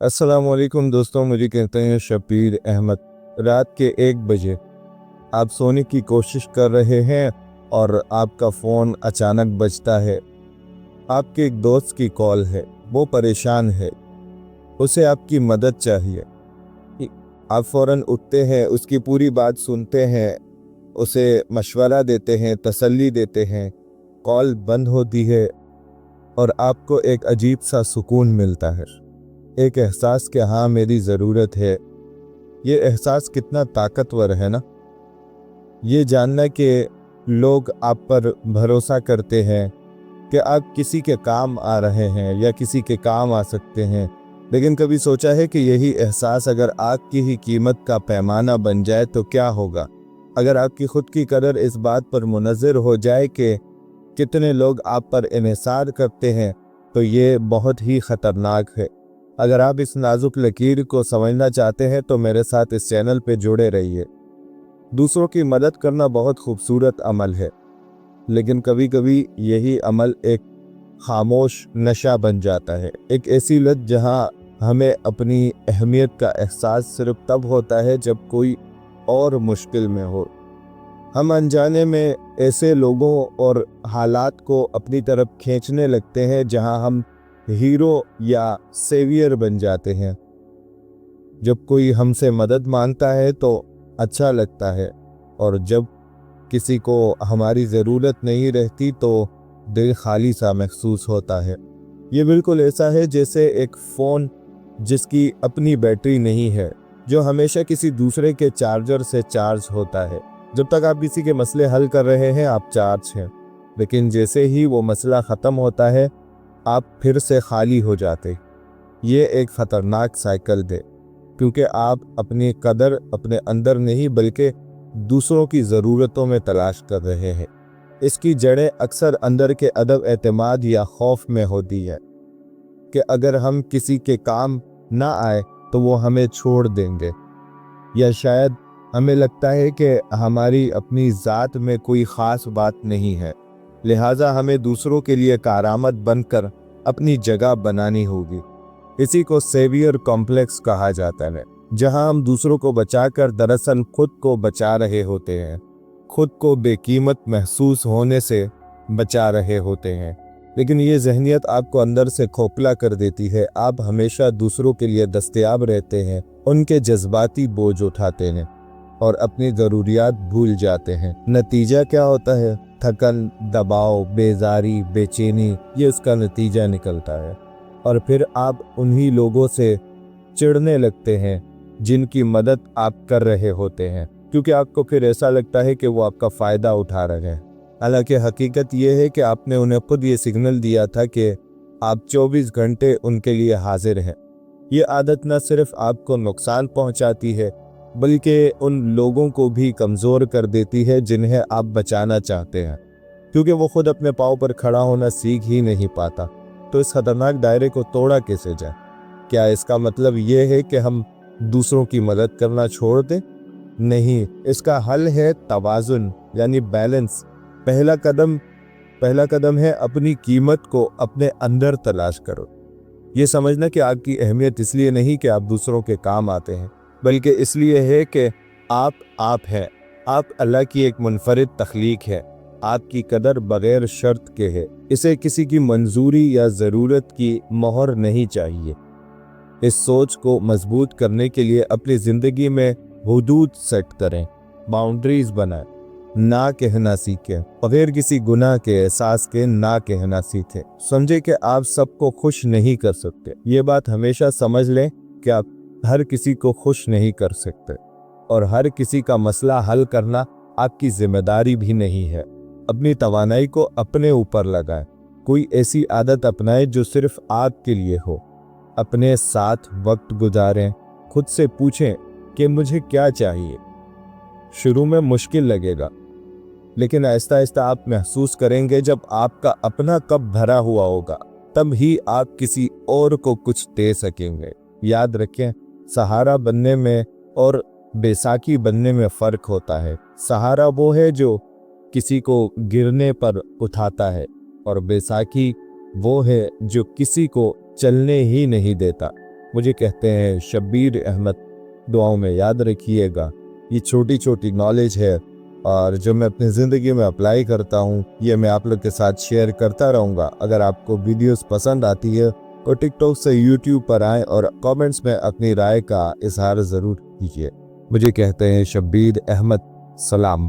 अस्सलामुअलैकुम दोस्तों, मुझे कहते हैं शबीर अहमद। रात के 1 बजे आप सोने की कोशिश कर रहे हैं और आपका फ़ोन अचानक बजता है। आपके एक दोस्त की कॉल है, वो परेशान है, उसे आपकी मदद चाहिए। आप फ़ौरन उठते हैं, उसकी पूरी बात सुनते हैं, उसे मशवरा देते हैं, तसल्ली देते हैं। कॉल बंद होती है और आपको एक अजीब सा सुकून मिलता है, एक एहसास कि हाँ मेरी ज़रूरत है। ये एहसास कितना ताकतवर है ना, ये जानना कि लोग आप पर भरोसा करते हैं कि आप किसी के काम आ रहे हैं या किसी के काम आ सकते हैं। लेकिन कभी सोचा है कि यही एहसास अगर आग की ही कीमत का पैमाना बन जाए तो क्या होगा? अगर आपकी खुद की कदर इस बात पर मुनज़्ज़र हो जाए कि कितने लोग आप पर इन्हिसार करते हैं, तो ये बहुत ही ख़तरनाक है। अगर आप इस नाजुक लकीर को समझना चाहते हैं तो मेरे साथ इस चैनल पे जुड़े रहिए। दूसरों की मदद करना बहुत खूबसूरत अमल है, लेकिन कभी कभी यही अमल एक खामोश नशा बन जाता है, एक ऐसी लत जहां हमें अपनी अहमियत का एहसास सिर्फ तब होता है जब कोई और मुश्किल में हो। हम अनजाने में ऐसे लोगों और हालात को अपनी तरफ खींचने लगते हैं जहां हम हीरो या सेवियर बन जाते हैं। जब कोई हमसे मदद मांगता है तो अच्छा लगता है, और जब किसी को हमारी ज़रूरत नहीं रहती तो दिल खाली सा महसूस होता है। ये बिल्कुल ऐसा है जैसे एक फ़ोन जिसकी अपनी बैटरी नहीं है, जो हमेशा किसी दूसरे के चार्जर से चार्ज होता है। जब तक आप किसी के मसले हल कर रहे हैं आप चार्ज हैं, लेकिन जैसे ही वो मसला ख़त्म होता है आप फिर से खाली हो जाते। ये एक ख़तरनाक साइकिल है, क्योंकि आप अपनी कदर अपने अंदर नहीं बल्कि दूसरों की ज़रूरतों में तलाश कर रहे हैं। इसकी जड़ें अक्सर अंदर के अदब एतमाद या खौफ में होती है कि अगर हम किसी के काम ना आए तो वो हमें छोड़ देंगे, या शायद हमें लगता है कि हमारी अपनी ज़ात में कोई ख़ास बात नहीं है, लिहाजा हमें दूसरों के लिए कारामद बनकर अपनी जगह बनानी होगी। इसी को सेवियर कॉम्प्लेक्स कहा जाता है, जहां हम दूसरों को बचाकर दरअसल खुद को बचा रहे होते हैं, खुद को बेकीमत महसूस होने से बचा रहे होते हैं। लेकिन ये जहनियत आपको अंदर से खोखला कर देती है। आप हमेशा दूसरों के लिए दस्तयाब रहते हैं, उनके जज्बाती बोझ उठाते हैं और अपनी ज़रूरियात भूल जाते हैं। नतीजा क्या होता है? थकन, दबाव, बेजारी, बेचैनी, ये उसका नतीजा निकलता है। और फिर आप उन्हीं लोगों से चिढ़ने लगते हैं जिनकी मदद आप कर रहे होते हैं, क्योंकि आपको फिर ऐसा लगता है कि वो आपका फ़ायदा उठा रहे हैं। हालांकि हकीकत ये है कि आपने उन्हें खुद ये सिग्नल दिया था कि आप 24 घंटे उनके लिए हाजिर हैं। ये आदत न सिर्फ आपको नुकसान पहुंचाती है, बल्कि उन लोगों को भी कमज़ोर कर देती है जिन्हें आप बचाना चाहते हैं, क्योंकि वो खुद अपने पाँव पर खड़ा होना सीख ही नहीं पाता। तो इस खतरनाक दायरे को तोड़ा कैसे जाए? क्या इसका मतलब ये है कि हम दूसरों की मदद करना छोड़ दें? नहीं, इसका हल है तवाज़ुन, यानी बैलेंस। पहला कदम है अपनी कीमत को अपने अंदर तलाश करो। ये समझना कि आपकी अहमियत इसलिए नहीं कि आप दूसरों के काम आते हैं, बल्कि इसलिए है कि आप हैं। आप अल्लाह की एक मुनफरिद तख्लीक है। आपकी कदर बगैर शर्त के है। इसे किसी की मंजूरी या ज़रूरत की मोहर नहीं चाहिए। इस सोच को मजबूत करने के लिए अपनी ज़िंदगी में हुदूद सेट करें, बाउंड्रीज बनाएं, ना कहना सीखें, बगैर किसी गुनाह के एहसास के ना कहना सीखें। समझे कि आप सबको खुश नहीं कर सकते। ये बात हमेशा समझ लें कि आप हर किसी को खुश नहीं कर सकते, और हर किसी का मसला हल करना आपकी जिम्मेदारी भी नहीं है। अपनी तवानाई को अपने ऊपर लगाएं। कोई ऐसी आदत अपनाएं जो सिर्फ आपके लिए हो। अपने साथ वक्त गुजारें, खुद से पूछें कि मुझे क्या चाहिए। शुरू में मुश्किल लगेगा, लेकिन आहिस्ता आहिस्ता आप महसूस करेंगे जब आपका अपना कप भरा हुआ होगा, तब ही आप किसी और को कुछ दे सकेंगे। याद रखें, सहारा बनने में और बैसाखी बनने में फ़र्क होता है। सहारा वो है जो किसी को गिरने पर उठाता है, और बैसाखी वो है जो किसी को चलने ही नहीं देता। مجھے کہتے ہیں شبیر احمد، دعاؤں میں یاد رکھیے گا۔ یہ چھوٹی چھوٹی نالج ہے اور جو میں اپنی زندگی میں اپلائی کرتا ہوں یہ میں آپ لوگ کے ساتھ شیئر کرتا رہوں گا۔ اگر آپ کو ویڈیوز پسند آتی ہے تو ٹک ٹاک سے یوٹیوب پر آئیں اور کامنٹس میں اپنی رائے کا اظہار ضرور کیجیے۔ مجھے کہتے ہیں شبیر احمد، سلام۔